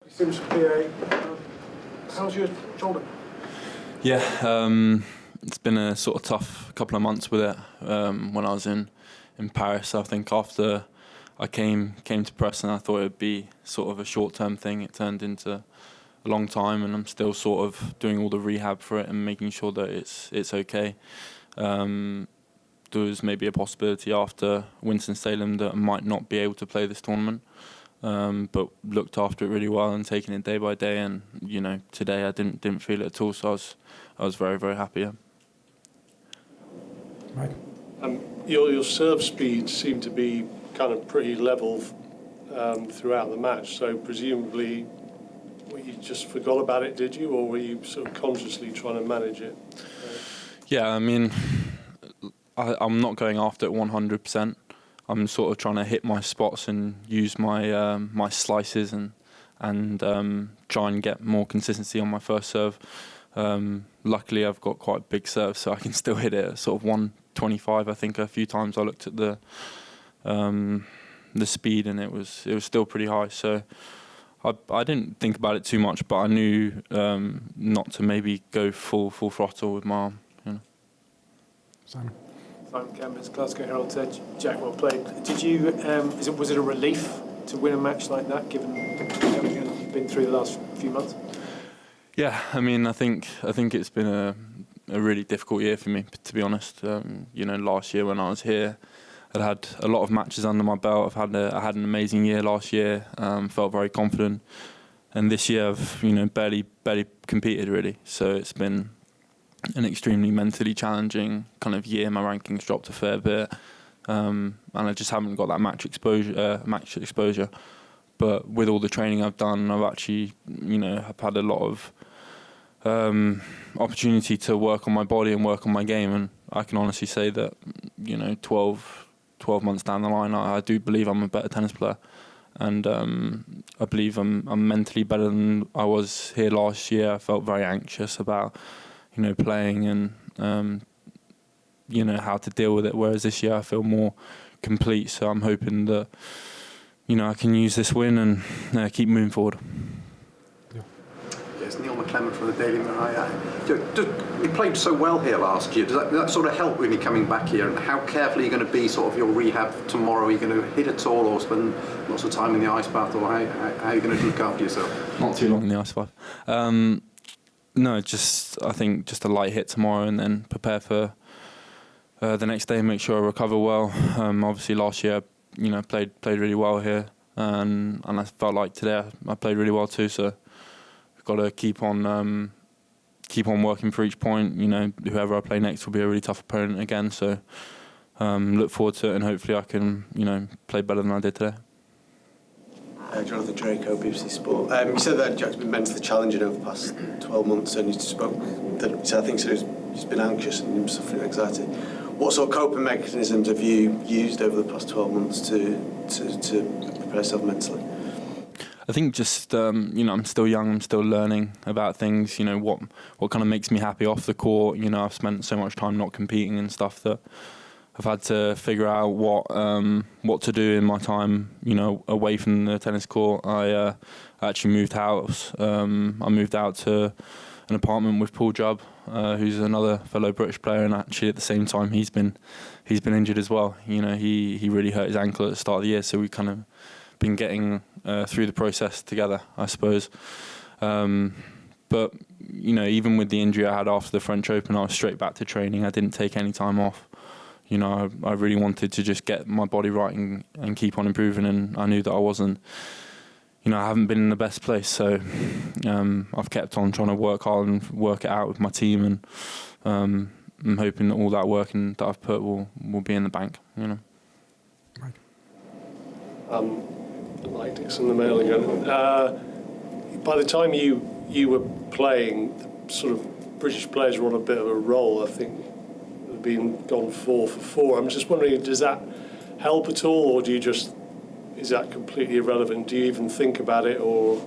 Sims PA, how's your shoulder? Yeah, it's been a sort of tough couple of months with it. When I was in Paris, I think after I came to Preston, I thought it would be sort of a short-term thing. It turned into a long time, and I'm still sort of doing all the rehab for it and making sure that it's okay. There was maybe a possibility after Winston-Salem that I might not be able to play this tournament, but looked after it really well and taking it day by day. And today I didn't feel it at all, so I was very, very happy. Yeah. Right. Your serve speed seemed to be kind of pretty level throughout the match. So presumably, you just forgot about it, did you, or were you sort of consciously trying to manage it? Yeah, I mean, I'm not going after it 100%. I'm sort of trying to hit my spots and use my my slices and try and get more consistency on my first serve. Luckily, I've got quite a big serve, so I can still hit it at sort of 125. I think a few times I looked at the speed, and it was still pretty high. So I didn't think about it too much, but I knew not to maybe go full throttle with my arm. Simon Campbell's Glasgow Herald said, Jack, well played. Did you? Was it a relief to win a match like that, given everything you've been through the last few months? Yeah, I mean, I think it's been a really difficult year for me, to be honest. Last year when I was here, I'd had a lot of matches under my belt. I had an amazing year last year. Felt very confident, and this year I've barely competed really. So it's been an extremely mentally challenging kind of year. My rankings dropped a fair bit, and I just haven't got that match exposure. But with all the training I've done, I've actually I've had a lot of opportunity to work on my body and work on my game, and I can honestly say that 12 months down the line, I do believe I'm a better tennis player, and I believe I'm mentally better than I was here last year. I felt very anxious about playing and how to deal with it, whereas this year I feel more complete. So I'm hoping that I can use this win and keep moving forward. Yes, Neil McClelland from the Daily Mirror. You played so well here last year. Does that sort of help when you're coming back here? And how careful are you going to be sort of your rehab tomorrow? Are you going to hit at all, or spend lots of time in the ice bath, or how are you going to look after yourself? Not too long in the ice bath. No, I think just a light hit tomorrow, and then prepare for the next day and make sure I recover well. Obviously last year, played really well here, and I felt like today I played really well too. So I've got to keep on working for each point. Whoever I play next will be a really tough opponent again. So look forward to it, and hopefully I can play better than I did today. Jonathan Draper, BBC Sport. You said that Jack's been mentally challenging over the past 12 months, and you spoke that he's been anxious and suffering anxiety. What sort of coping mechanisms have you used over the past 12 months to prepare yourself mentally? I think just I'm still young. I'm still learning about things. What kind of makes me happy off the court. I've spent so much time not competing and stuff that I've had to figure out what to do in my time, away from the tennis court. I actually moved house. I moved out to an apartment with Paul Jubb, who's another fellow British player, and actually at the same time he's been injured as well. He really hurt his ankle at the start of the year, so we've kind of been getting through the process together, I suppose. But even with the injury I had after the French Open, I was straight back to training. I didn't take any time off. I really wanted to just get my body right and keep on improving, and I knew that I wasn't, I haven't been in the best place, so I've kept on trying to work hard and work it out with my team, and I'm hoping that all that work that I've put will be in the bank, Right. Mike Dixon, the Mail again. By the time you were playing, the sort of British players were on a bit of a roll, I think. Gone 4 for 4. I'm just wondering, does that help at all, or is that completely irrelevant? Do you even think about it, or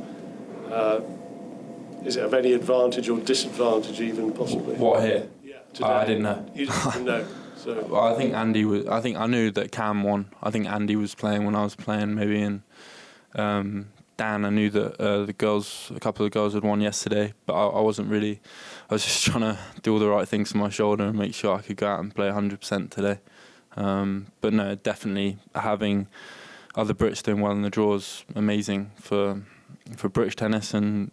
is it of any advantage or disadvantage even possibly? What here? Yeah, today. I didn't know. You just didn't know. So. Well, I think Andy was. I think I knew that Cam won. I think Andy was playing when I was playing, maybe in Dan, I knew that a couple of the girls had won yesterday, but I wasn't really. I was just trying to do all the right things for my shoulder and make sure I could go out and play 100% today. But no, definitely having other Brits doing well in the draw is amazing for British tennis, and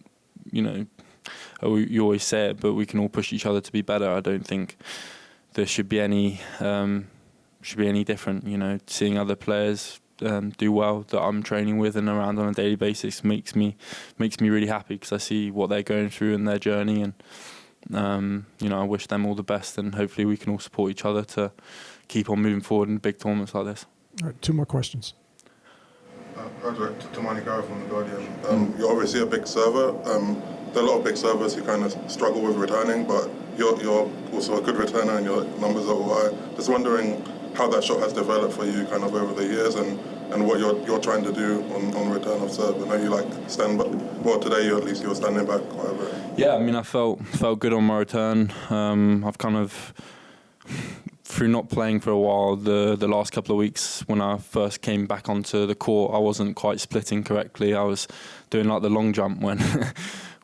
you always say it, but we can all push each other to be better. I don't think there should be any different. Seeing other players do well that I'm training with and around on a daily basis makes me really happy, because I see what they're going through in their journey, and I wish them all the best, and hopefully we can all support each other to keep on moving forward in big tournaments like this. All right, 2 more questions. To Monica from The Guardian. You're obviously a big server. There are a lot of big servers who kind of struggle with returning, but you're also a good returner and your numbers are all high. Just wondering how that shot has developed for you kind of over the years, and what you're trying to do on return of serve. I know you stand back. Well, today you were standing back quite a bit. Yeah, I mean, I felt good on my return. I've kind of, through not playing for a while, the last couple of weeks when I first came back onto the court, I wasn't quite splitting correctly. I was doing like the long jump when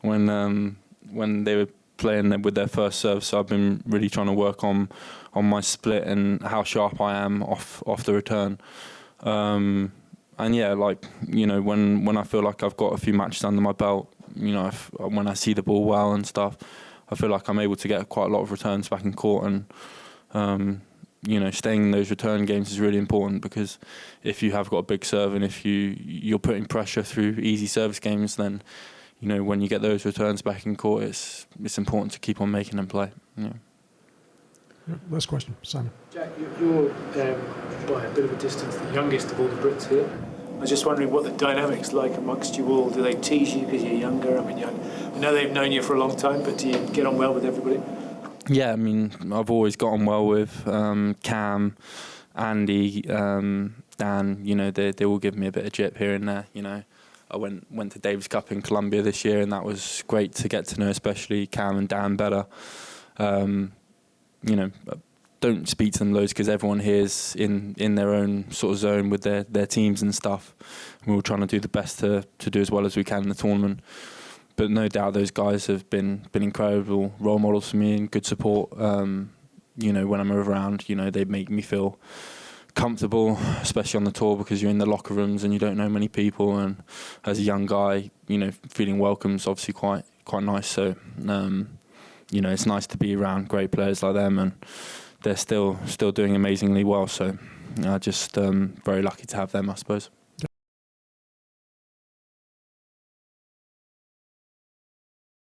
when they were playing with their first serve. So I've been really trying to work on my split and how sharp I am off the return. And yeah, when I feel like I've got a few matches under my belt, when I see the ball well and stuff, I feel like I'm able to get quite a lot of returns back in court, and staying in those return games is really important, because if you have got a big serve and if you're putting pressure through easy service games, then when you get those returns back in court, it's important to keep on making them play. Yeah. Last question, Simon. Jack, you're by a bit of a distance the youngest of all the Brits here. I was just wondering what the dynamic's like amongst you all. Do they tease you because you're younger? I mean, I know they've known you for a long time, but do you get on well with everybody? Yeah, I mean, I've always got on well with Cam, Andy, Dan. They all give me a bit of jip here and there. I went to Davis Cup in Colombia this year, and that was great to get to know, especially Cam and Dan better. Don't speak to them loads, because everyone here is in their own sort of zone with their teams and stuff. We're all trying to do the best to do as well as we can in the tournament. But no doubt those guys have been incredible role models for me and good support. When I'm around, they make me feel comfortable, especially on the tour, because you're in the locker rooms and you don't know many people. And as a young guy, feeling welcome is obviously quite nice. So, it's nice to be around great players like them, and they're still doing amazingly well. So, just very lucky to have them, I suppose.